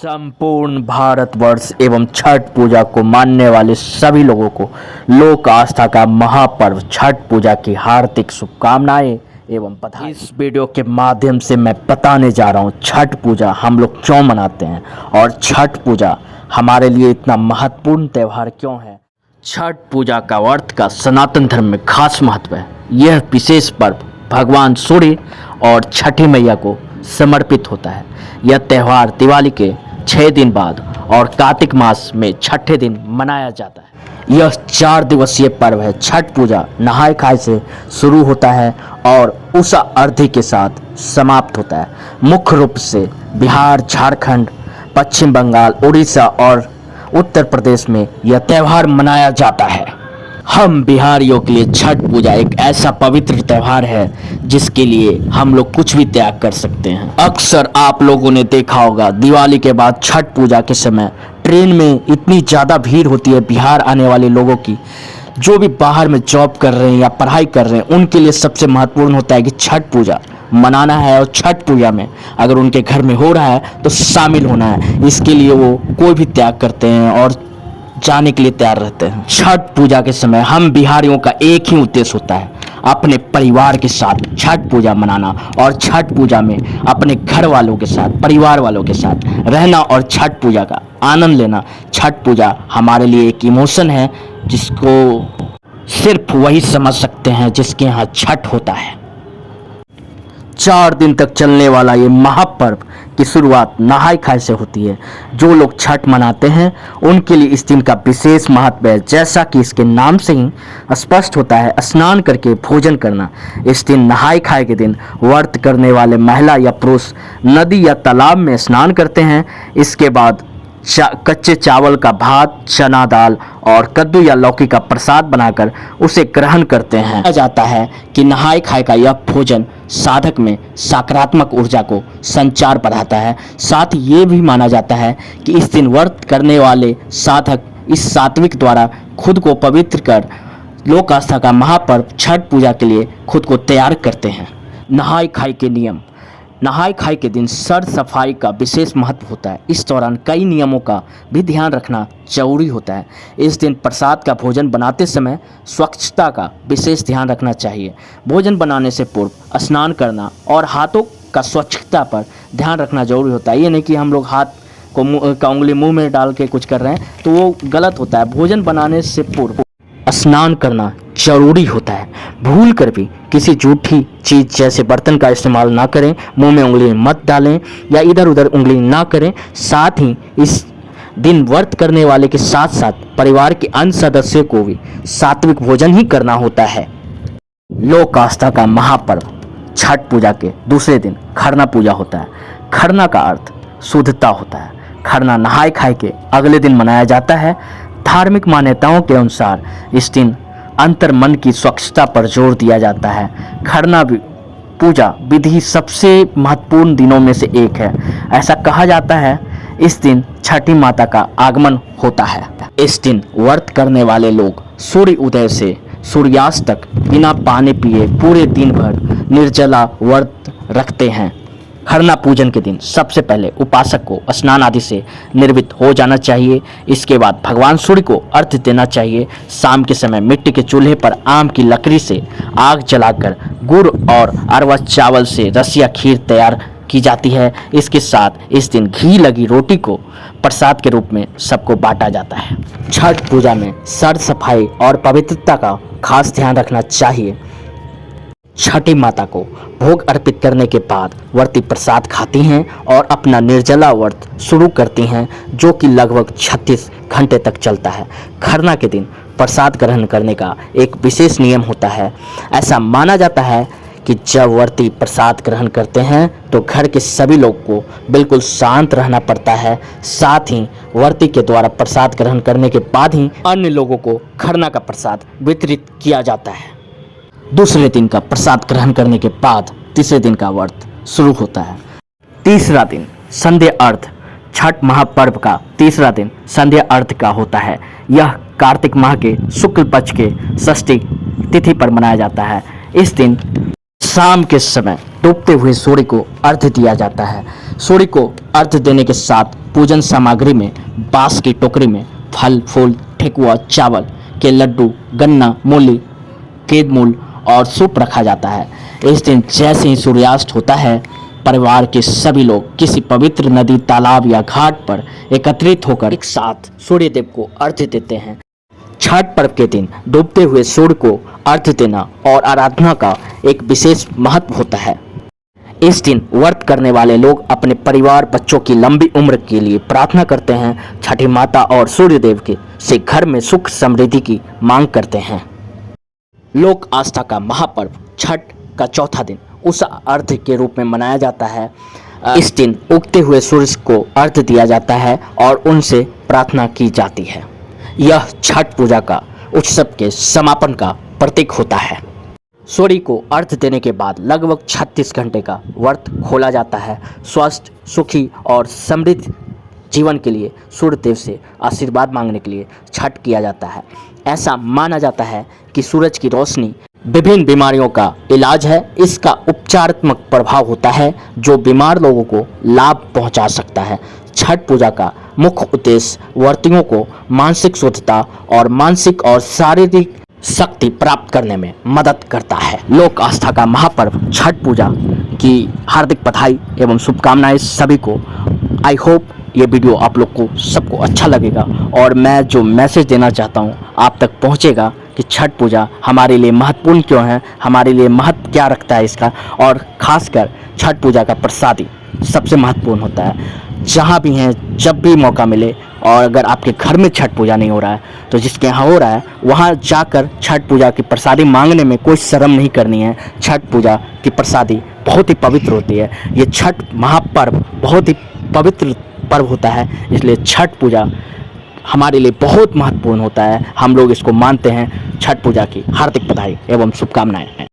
संपूर्ण भारतवर्ष एवं छठ पूजा को मानने वाले सभी लोगों को लोक आस्था का महापर्व छठ पूजा की हार्दिक शुभकामनाएं एवं बधाई। इस वीडियो के माध्यम से मैं बताने जा रहा हूं छठ पूजा हम लोग क्यों मनाते हैं और छठ पूजा हमारे लिए इतना महत्वपूर्ण त्यौहार क्यों है। छठ पूजा का अर्थ का सनातन धर्म में खास महत्व है। यह विशेष पर्व भगवान सूर्य और छठी मैया को समर्पित होता है। यह त्यौहार दिवाली के 6 दिन बाद और कार्तिक मास में छठे दिन मनाया जाता है। यह 4 दिवसीय पर्व है। छठ पूजा नहाय खाए से शुरू होता है और उषा अर्घ्य के साथ समाप्त होता है। मुख्य रूप से बिहार, झारखंड, पश्चिम बंगाल, उड़ीसा और उत्तर प्रदेश में यह त्यौहार मनाया जाता है। हम बिहारियों के लिए छठ पूजा एक ऐसा पवित्र त्यौहार है जिसके लिए हम लोग कुछ भी त्याग कर सकते हैं। अक्सर आप लोगों ने देखा होगा दिवाली के बाद छठ पूजा के समय ट्रेन में इतनी ज़्यादा भीड़ होती है बिहार आने वाले लोगों की। जो भी बाहर में जॉब कर रहे हैं या पढ़ाई कर रहे हैं उनके लिए सबसे महत्वपूर्ण होता है कि छठ पूजा मनाना है और छठ पूजा में अगर उनके घर में हो रहा है तो शामिल होना है। इसके लिए वो कोई भी त्याग करते हैं और जाने के लिए तैयार रहते हैं। छठ पूजा के समय हम बिहारियों का एक ही उद्देश्य होता है, अपने परिवार के साथ छठ पूजा मनाना और छठ पूजा में अपने घर वालों के साथ, परिवार वालों के साथ रहना और छठ पूजा का आनंद लेना। छठ पूजा हमारे लिए एक इमोशन है जिसको सिर्फ वही समझ सकते हैं जिसके यहाँ छठ होता है। 4 दिन तक चलने वाला ये महापर्व की शुरुआत नहाय खाए से होती है। जो लोग छठ मनाते हैं उनके लिए इस दिन का विशेष महत्व है। जैसा कि इसके नाम से ही स्पष्ट होता है, स्नान करके भोजन करना। इस दिन नहाय खाए के दिन व्रत करने वाले महिला या पुरुष नदी या तालाब में स्नान करते हैं। इसके बाद कच्चे चावल का भात, चना दाल और कद्दू या लौकी का प्रसाद बनाकर उसे ग्रहण करते हैं। कहा जाता है कि नहाय खाए का यह भोजन साधक में सकारात्मक ऊर्जा को संचार बढ़ाता है। साथ ये भी माना जाता है कि इस दिन व्रत करने वाले साधक इस सात्विक द्वारा खुद को पवित्र कर लोक आस्था का महापर्व छठ पूजा के लिए खुद को तैयार करते हैं। नहाय खाए के नियम। नहाय खाए के दिन सर सफाई का विशेष महत्व होता है। इस दौरान कई नियमों का भी ध्यान रखना जरूरी होता है। इस दिन प्रसाद का भोजन बनाते समय स्वच्छता का विशेष ध्यान रखना चाहिए। भोजन बनाने से पूर्व स्नान करना और हाथों का स्वच्छता पर ध्यान रखना जरूरी होता है। ये नहीं कि हम लोग हाथ को उंगली मुंह में डाल के कुछ कर रहे हैं तो वो गलत होता है। भोजन बनाने से पूर्व स्नान करना जरूरी होता है। भूल कर भी किसी जूठी चीज़ जैसे बर्तन का इस्तेमाल ना करें, मुंह में उंगली मत डालें या इधर उधर उंगली ना करें। साथ ही इस दिन व्रत करने वाले के साथ साथ परिवार के अन्य सदस्यों को भी सात्विक भोजन ही करना होता है। लोक आस्था का महापर्व छठ पूजा के दूसरे दिन खरना पूजा होता है। खरना का अर्थ शुद्धता होता है। खरना नहाय खाए के अगले दिन मनाया जाता है। धार्मिक मान्यताओं के अनुसार इस दिन अंतर मन की स्वच्छता पर जोर दिया जाता है। खरना पूजा विधि सबसे महत्वपूर्ण दिनों में से एक है। ऐसा कहा जाता है इस दिन छठी माता का आगमन होता है। इस दिन व्रत करने वाले लोग सूर्य उदय से सूर्यास्त तक बिना पानी पिए पूरे दिन भर निर्जला व्रत रखते हैं। खरना पूजन के दिन सबसे पहले उपासक को स्नान आदि से निर्वित हो जाना चाहिए। इसके बाद भगवान सूर्य को अर्घ्य देना चाहिए। शाम के समय मिट्टी के चूल्हे पर आम की लकड़ी से आग जलाकर गुड़ और अरवा चावल से रसिया खीर तैयार की जाती है। इसके साथ इस दिन घी लगी रोटी को प्रसाद के रूप में सबको बांटा जाता है। छठ पूजा में सर सफाई और पवित्रता का खास ध्यान रखना चाहिए। छठी माता को भोग अर्पित करने के बाद व्रती प्रसाद खाती हैं और अपना निर्जला व्रत शुरू करती हैं जो कि लगभग 36 घंटे तक चलता है। खरना के दिन प्रसाद ग्रहण करने का एक विशेष नियम होता है। ऐसा माना जाता है कि जब व्रती प्रसाद ग्रहण करते हैं तो घर के सभी लोग को बिल्कुल शांत रहना पड़ता है। साथ ही व्रती के द्वारा प्रसाद ग्रहण करने के बाद ही अन्य लोगों को खरना का प्रसाद वितरित किया जाता है। दूसरे दिन का प्रसाद ग्रहण करने के बाद तीसरे दिन का व्रत शुरू होता है। तीसरा दिन संध्या अर्घ्य। छठ महापर्व का तीसरा दिन संध्या अर्घ्य का होता है। यह कार्तिक माह के शुक्ल पक्ष के षष्ठी तिथि पर मनाया जाता है। इस दिन शाम के समय डूबते हुए सूर्य को अर्घ्य दिया जाता है। सूर्य को अर्घ्य देने के साथ पूजन सामग्री में बांस की टोकरी में फल फूल ठेकुआ चावल के लड्डू गन्ना मूली केदमूल और सूप रखा जाता है। इस दिन जैसे ही सूर्यास्त होता है परिवार के सभी लोग किसी पवित्र नदी तालाब या घाट पर एकत्रित होकर एक साथ सूर्य देव को अर्घ्य देते हैं। छठ पर्व के दिन डूबते हुए सूर्य को अर्घ्य देना और आराधना का एक विशेष महत्व होता है। इस दिन व्रत करने वाले लोग अपने परिवार बच्चों की लंबी उम्र के लिए प्रार्थना करते हैं। छठी माता और सूर्य देव के से घर में सुख समृद्धि की मांग करते हैं। लोक आस्था का महापर्व छठ का चौथा दिन उस अर्घ्य के रूप में मनाया जाता है। इस दिन उगते हुए सूर्य को अर्घ्य दिया जाता है और उनसे प्रार्थना की जाती है। यह छठ पूजा का उत्सव के समापन का प्रतीक होता है। सूर्य को अर्घ्य देने के बाद लगभग 36 घंटे का व्रत खोला जाता है। स्वस्थ सुखी और समृद्ध जीवन के लिए सूर्य देव से आशीर्वाद मांगने के लिए छठ किया जाता है। ऐसा माना जाता है कि सूरज की रोशनी विभिन्न बीमारियों का इलाज है। इसका उपचारात्मक प्रभाव होता है जो बीमार लोगों को लाभ पहुंचा सकता है। छठ पूजा का मुख्य उद्देश्य व्रतियों को मानसिक शुद्धता और मानसिक और शारीरिक शक्ति प्राप्त करने में मदद करता है। लोक आस्था का महापर्व छठ पूजा की हार्दिक बधाई एवं शुभकामनाएं सभी को। आई होप ये वीडियो आप लोग को सबको अच्छा लगेगा और मैं जो मैसेज देना चाहता हूँ आप तक पहुँचेगा कि छठ पूजा हमारे लिए महत्वपूर्ण क्यों है, हमारे लिए महत्व क्या रखता है इसका, और ख़ासकर छठ पूजा का प्रसादी सबसे महत्वपूर्ण होता है। जहाँ भी हैं जब भी मौका मिले, और अगर आपके घर में छठ पूजा नहीं हो रहा है तो जिसके यहाँ हो रहा है वहाँ जाकर छठ पूजा की प्रसादी मांगने में कोई शर्म नहीं करनी है। छठ पूजा की प्रसादी बहुत ही पवित्र होती है। ये छठ महापर्व बहुत ही पवित्र पर्व होता है, इसलिए छठ पूजा हमारे लिए बहुत महत्वपूर्ण होता है। हम लोग इसको मानते हैं। छठ पूजा की हार्दिक बधाई एवं शुभकामनाएं।